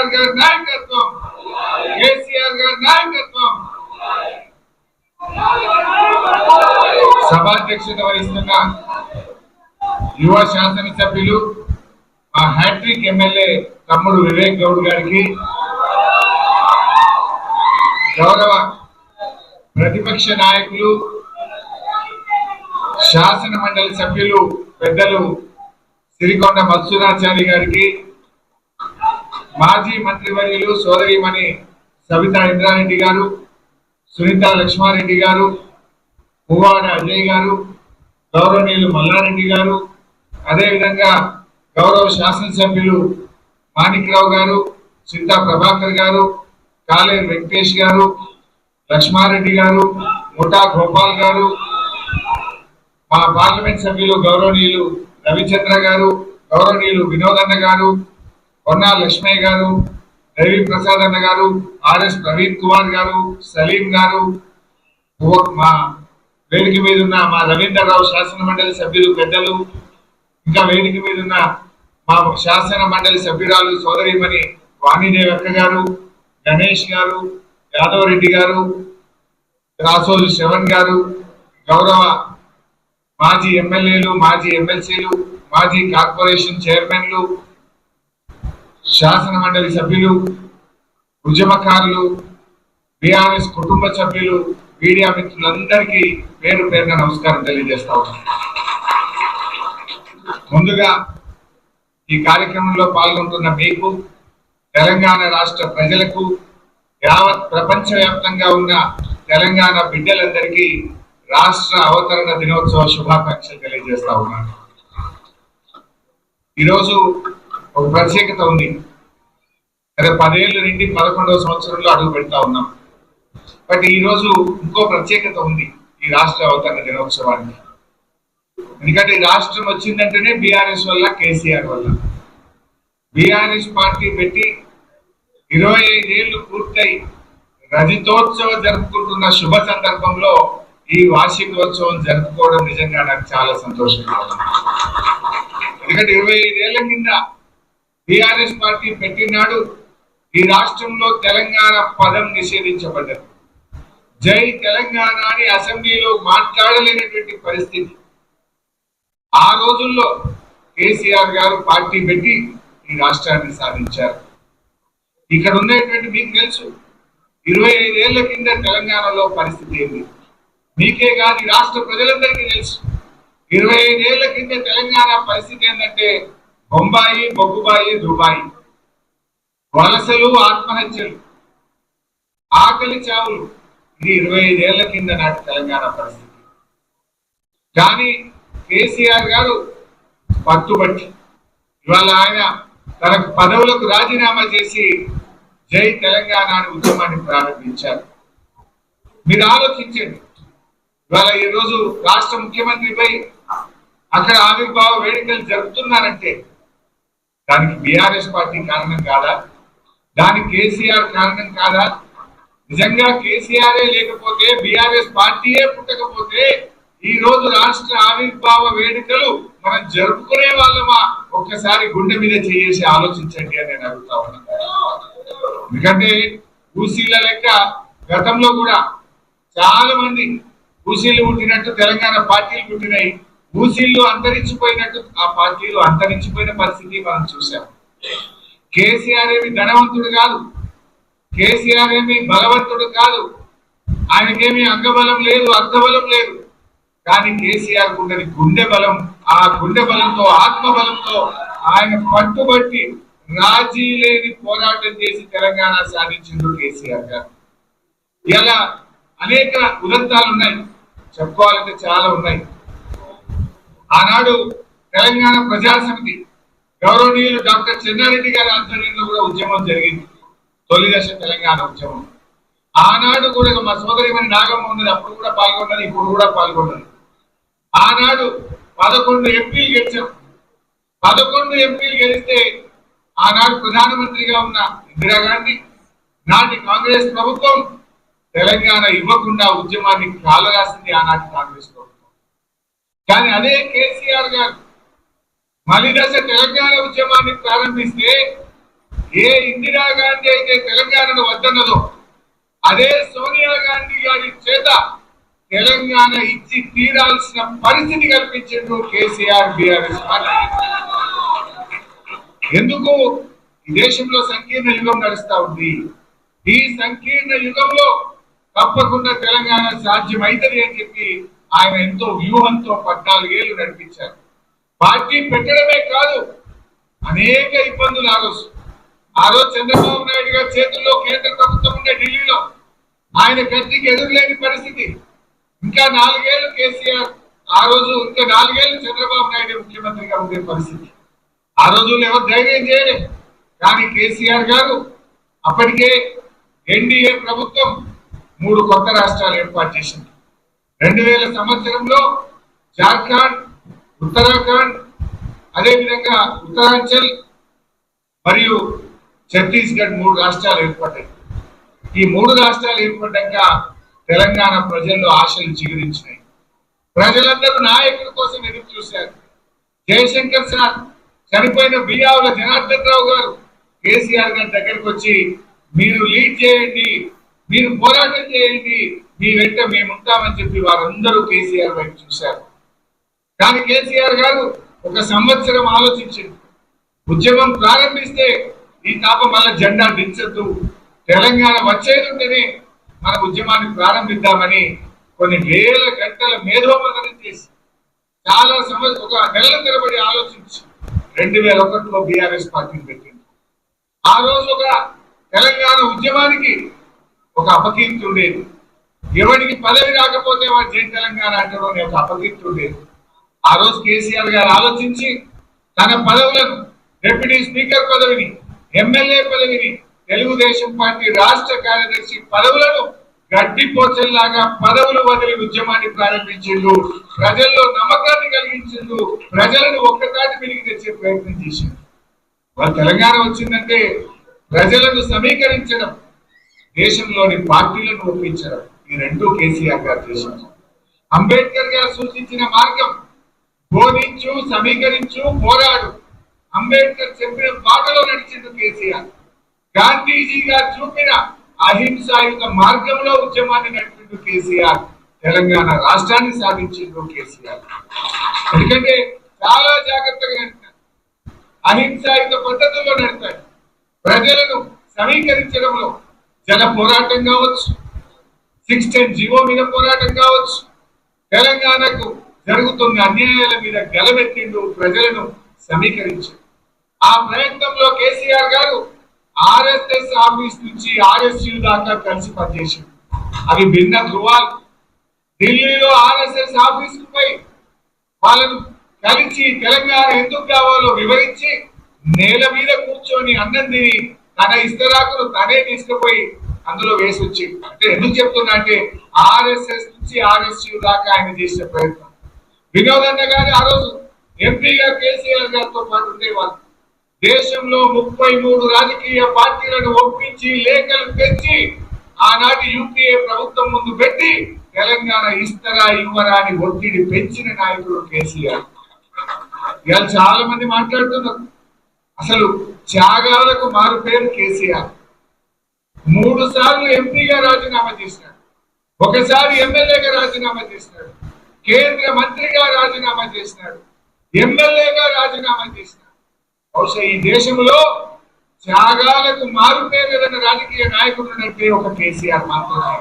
కేసీఆర్ గారి నాయకత్వం, కేసీఆర్ గారి నాయకత్వం. సభాధ్యక్షత వహిస్తున్న యువ శాసనసభ్యులు మా హ్యాట్రిక్ ఎమ్మెల్యే తమ్ముడు వివేక్ గౌడ్ గారికి, గౌరవ ప్రతిపక్ష నాయకులు శాసన మండలి సభ్యులు పెద్దలు సిరికొండ మత్సూరాచారి గారికి, మాజీ మంత్రివర్యులు సోదరిమణి సవితా ఇంద్రారెడ్డి గారు, సునీత లక్ష్మారెడ్డి గారు, పువ్వాడ అజయ్ గారు, గౌరవనీయులు మల్లారెడ్డి గారు, అదేవిధంగా గౌరవ శాసనసభ్యులు మాణిక్రావు గారు, చింతా ప్రభాకర్ గారు, కాలేరు వెంకటేష్ గారు, లక్ష్మారెడ్డి గారు, ముఠా గోపాల్ గారు, మా పార్లమెంట్ సభ్యులు గౌరవనీయులు రవిచంద్ర గారు, గౌరవనీయులు వినోదన్న గారు, పొన్నా లక్ష్మయ్య గారు, రవి ప్రసాద్ అన్న గారు, ఆర్ఎస్ ప్రవీణ్ కుమార్ గారు, సలీం గారు, మా వేదిక మీద ఉన్న మా రవీంద్రరావు శాసన మండలి సభ్యులు పెద్దలు, ఇంకా వేదిక మీద ఉన్న మా శాసన మండలి సభ్యురాలు సోదరిమణి వాణిదేవి అక్క గారు, గణేష్ గారు, యాదవ్ రెడ్డి గారు, రాసోజు శ్రవణ్ గారు, గౌరవ మాజీ ఎమ్మెల్యేలు, మాజీ ఎమ్మెల్సీలు, మాజీ కార్పొరేషన్ చైర్మన్లు, శాసన మండలి సభ్యులు, ఉద్యమకారులు, బీఆర్ఎస్ కుటుంబ సభ్యులు, మీడియా మిత్రులందరికీ పేరు పేరున నమస్కారం తెలియజేస్తా ఉన్నాను. ముందుగా ఈ కార్యక్రమంలో పాల్గొంటున్న మీకు, తెలంగాణ రాష్ట్ర ప్రజలకు, యావత్ ప్రపంచ వ్యాప్తంగా ఉన్న తెలంగాణ బిడ్డలందరికీ రాష్ట్ర అవతరణ దినోత్సవ శుభాకాంక్షలు తెలియజేస్తా ఉన్నాను. ఈరోజు ఒక ప్రత్యేకత ఉంది. అదే 10 ఏళ్ళు నుండి 11వ సంవత్సరంలో అడుగు పెడతా ఉన్నాం. బట్ ఈరోజు ఇంకో ప్రత్యేకత ఉంది ఈ రాష్ట్ర అవతరణ దినోత్సవానికి. ఎందుకంటే ఈ రాష్ట్రం వచ్చిందంటేనే బీఆర్ఎస్ వల్ల, కేసీఆర్ వల్ల. బీఆర్ఎస్ పార్టీ పెట్టి 25 ఏళ్లు పూర్తయి రజతోత్సవం జరుపుకుంటున్న శుభ సందర్భంలో ఈ వార్షికోత్సవం జరుపుకోవడం నిజంగా నాకు చాలా సంతోషంగా ఉంది. ఎందుకంటే 25 ఏళ్ల కింద బీఆర్ఎస్ పార్టీ పెట్టినాడు ఈ రాష్ట్రంలో తెలంగాణ పదం నిషేధించబడ్డది. జై తెలంగాణ అని అసెంబ్లీలో మాట్లాడలేనటువంటి పరిస్థితి. ఆ రోజుల్లో కేసీఆర్ గారు పార్టీ పెట్టి ఈ రాష్ట్రాన్ని సాధించారు. ఇక్కడ ఉండేటువంటి మీకు తెలుసు 25 ఏళ్ల కింద తెలంగాణలో పరిస్థితి ఏంది. మీకే కాదు రాష్ట్ర ప్రజలందరికీ తెలుసు 25 ఏళ్ల కింద తెలంగాణ పరిస్థితి ఏంటంటే బొంబాయి, బొగ్గుబాయి, దుబాయి, వలసలు, ఆత్మహత్యలు, ఆకలి చావులు. ఇది 25 ఏళ్ల కింద నాటి తెలంగాణ పరిస్థితి. కానీ కేసీఆర్ గారు పట్టుబట్టి ఇవాళ ఆయన తన పదవులకు రాజీనామా చేసి జై తెలంగాణ అనే ఉద్యమాన్ని ప్రారంభించారు. మీరు ఆలోచించండి, ఇవాళ ఈరోజు రాష్ట్ర ముఖ్యమంత్రిపై అక్కడ ఆవిర్భావ వేడుకలు జరుపుతున్నారంటే దానికి బీఆర్ఎస్ పార్టీ కారణం కాదా? దానికి కేసీఆర్ కారణం కాదా? నిజంగా కేసీఆరే లేకపోతే, బీఆర్ఎస్ పార్టీయే పుట్టకపోతే ఈ రోజు రాష్ట్ర ఆవిర్భావ వేడుకలు మనం జరుపుకునే వాళ్ళమా? ఒక్కసారి గుండె మీద చేసి ఆలోచించండి అని నేను అడుగుతా ఉన్నాను. ఎందుకంటే ఊసీల లెక్క గతంలో కూడా చాలా మంది ఊసీలు పుట్టినట్టు తెలంగాణ పార్టీలు పుట్టినాయి. ఊసీలు అంతరించిపోయినట్టు ఆ పార్టీలు అంతరించిపోయిన పరిస్థితి మనం చూసాం. కేసీఆర్ ఏమి ధనవంతుడు కాదు, కేసీఆర్ ఏమి బలవంతుడు కాదు, ఆయనకేమి అంగబలం లేదు, అర్థబలం లేదు. కానీ కేసీఆర్ ఉన్నది గుండె బలం. ఆ గుండె బలంతో, ఆత్మబలంతో ఆయన పట్టుబట్టి రాజీ లేని పోరాటం చేసి తెలంగాణ సాధించిండు కేసీఆర్ గారు. ఇలా అనేక ఉదంతాలు ఉన్నాయి, చెప్పుకోవాలంటే చాలా ఉన్నాయి. ఆనాడు తెలంగాణ ప్రజా సమితి గౌరవనీయులు డాక్టర్ చెన్నారెడ్డి గారి ఆధ్వర్యంలో కూడా ఉద్యమం జరిగింది, తొలి దశ తెలంగాణ ఉద్యమం. ఆనాడు కూడా మా సోదరిమణి నాగమ్మ ఉన్నది, అప్పుడు కూడా పాల్గొన్నది, ఇప్పుడు కూడా పాల్గొన్నది. ఆనాడు 11 ఎంపీలు గెలిచాం. 11 ఎంపీలు గెలిస్తే ఆనాడు ప్రధానమంత్రిగా ఉన్న ఇందిరాగాంధీ, నాటి కాంగ్రెస్ ప్రభుత్వం తెలంగాణ ఇవ్వకుండా ఉద్యమాన్ని కాలరాసింది ఆనాటి కాంగ్రెస్ ప్రభుత్వం. కానీ అదే కేసీఆర్ గారు మలి దశ తెలంగాణ ఉద్యమాన్ని ప్రారంభిస్తే ఏ ఇందిరాగాంధీ అయితే తెలంగాణను వద్దన్నదో అదే సోనియా గాంధీ గారి చేత తెలంగాణ ఇచ్చి తీరాల్సిన పరిస్థితి కల్పించిండు కేసీఆర్ బీఆర్ఎస్ పార్టీ. ఎందుకు ఈ దేశంలో సంకీర్ణ యుగం నడుస్తా ఉంది. ఈ సంకీర్ణ యుగంలో తప్పకుండా తెలంగాణ సాధ్యం అవుతుంది అని చెప్పి ఆయన ఎంతో వ్యూహంతో 14 ఏళ్లు నడిపించారు. పార్టీ పెట్టడమే కాదు అనేక ఇబ్బందులు ఆ రోజు చంద్రబాబు నాయుడు గారి చేతుల్లో కేంద్ర ప్రభుత్వం ఉండే ఢిల్లీలో ఆయన గట్టికి ఎదురులేని పరిస్థితి. ఇంకా 4 ఏళ్లు కేసీఆర్, ఆ రోజు ఇంకా 4 ఏళ్లు చంద్రబాబు నాయుడు ముఖ్యమంత్రిగా ఉండే పరిస్థితి. ఆ రోజుల్లో ఎవరు ధైర్యం చేయలేదు. కానీ కేసీఆర్ గారు అప్పటికే ఎన్డీఏ ప్రభుత్వం 3 కొత్త రాష్ట్రాలు ఏర్పాటు చేసింది. 2000 సంవత్సరంలో జార్ఖండ్, ఉత్తరాఖండ్, అదేవిధంగా ఉత్తరాంచల్ మరియు ఛత్తీస్గఢ్ 3 రాష్ట్రాలు ఏర్పడ్డాయి. ఈ 3 రాష్ట్రాలు ఏర్పడ్డాక తెలంగాణ ప్రజల్లో ఆశలు చిగురించినాయి. ప్రజలందరూ నాయకుల కోసం ఎదురు చూశారు. జయశంకర్ సార్, చనిపోయిన బియ్యావుల జనార్దన్ రావు గారు కేసీఆర్ గారి దగ్గరకు వచ్చి మీరు లీడ్ చేయండి, మీరు పోరాటం చేయండి, మీ వెంట మేముంటామని చెప్పి వారందరూ కేసీఆర్ వైపు చూశారు. కానీ కేసీఆర్ గారు 1 సంవత్సరం ఆలోచించింది. ఉద్యమం ప్రారంభిస్తే ఈ తాప మళ్ళా జెండా దించద్దు, తెలంగాణ వచ్చేది ఉంటేనే మన ఉద్యమాన్ని ప్రారంభిద్దామని కొన్ని వేల గంటల మేధోమథనం చేసి చాలా ఒక నెలల తరబడి ఆలోచించి 2001లో బీఆర్ఎస్ పార్టీని పెట్టింది. ఆ రోజు ఒక తెలంగాణ ఉద్యమానికి ఒక అపకీర్తి ఉండేది. ఎవరికి పదవి రాకపోతే వాడు జై తెలంగాణ అంటారు అనే ఒక అపకీర్తి ఉండేది. ఆ రోజు కేసీఆర్ గారు ఆలోచించి తన పదవులను, డిప్యూటీ స్పీకర్ పదవిని, ఎమ్మెల్యే పదవిని, తెలుగుదేశం పార్టీ రాష్ట్ర కార్యదర్శి పదవులను గడ్డిపోచల్లాగా పదవులు వదిలి ఉద్యమాన్ని ప్రారంభించిండు. ప్రజల్లో నమ్మకాన్ని కలిగించిండు. ప్రజలను ఒక్కసారి తిరిగి తెచ్చే ప్రయత్నం చేసిండు. వాళ్ళు తెలంగాణ వచ్చిందంటే ప్రజలను సమీకరించడం, దేశంలోని పార్టీలను ఒప్పించడం, ఈ 2 కేసీఆర్ గారు చేశారు. అంబేద్కర్ గారు సూచించిన మార్గం బోధించు, సమీకరించు, పోరాడు. అంబేద్కర్ చెప్పిన బాటలో నడిచిండు కేసీఆర్. గాంధీజీ గారు చూపిన అహింసాయుత మార్గంలో ఉద్యమాన్ని నడిపిండు కేసీఆర్. తెలంగాణ రాష్ట్రాన్ని సాధించిండు కేసీఆర్. ఎందుకంటే చాలా జాగ్రత్తగా నడిపారు, అహింసాయుత పద్ధతుల్లో నడిపారు. ప్రజలను సమీకరించడంలో జన పోరాటం కావచ్చు, 610 జీవో మీద పోరాటం కావచ్చు, తెలంగాణకు జరుగుతున్న అన్యాయాల మీద గలమెత్తిండు, ప్రజలను సమీకరించారు. ఆ ప్రయత్నంలో కేసీఆర్ గారు ఆర్ఎస్ఎస్ ఆఫీస్ నుంచి ఆర్ఎస్యు దాకా కలిసి పనిచేశారు. అవి భిన్న ధృవాలు. ఢిల్లీలో ఆర్ఎస్ఎస్ ఆఫీస్ కు పోయి వాళ్ళను కలిసి తెలంగాణ ఎందుకు కావాలో వివరించి నేల మీద కూర్చొని అన్నం తిని తన ఇస్తరాకును తనే తీసుకుపోయి అందులో వేసి వచ్చి, అంటే ఎందుకు చెప్తున్నా అంటే ఆర్ఎస్ఎస్ నుంచి ఆర్ఎస్యు దాకా ఆయన చేసిన ప్రయత్నం. వినోదన్న గారు ఆ రోజు ఎంపీగా కేసీఆర్ గారితో పాటు ఉండేవాళ్ళు. దేశంలో 33 రాజకీయ పార్టీలను ఒప్పించి లేఖలు తెచ్చి ఆనాటి యూపీఏ ప్రభుత్వం ముందు పెట్టి తెలంగాణ ఇస్తరా ఇవ్వరా అని ఒత్తిడి పెంచిన నాయకుడు కేసీఆర్. ఇవాళ చాలా మంది మాట్లాడుతున్నారు, అసలు త్యాగాలకు మారు పేరు కేసీఆర్. 3 సార్లు ఎంపీగా రాజీనామా చేసినాడు, ఒకసారి ఎమ్మెల్యేగా రాజీనామా చేసినాడు, కేంద్ర మంత్రిగా రాజీనామా చేసినాడు, ఎమ్మెల్యేగా రాజీనామా చేసినాడు. బహుశా ఈ దేశంలో త్యాగాలకు మారు పేరు రాజకీయ నాయకుడు అంటే ఒక కేసీఆర్ మాత్రమే.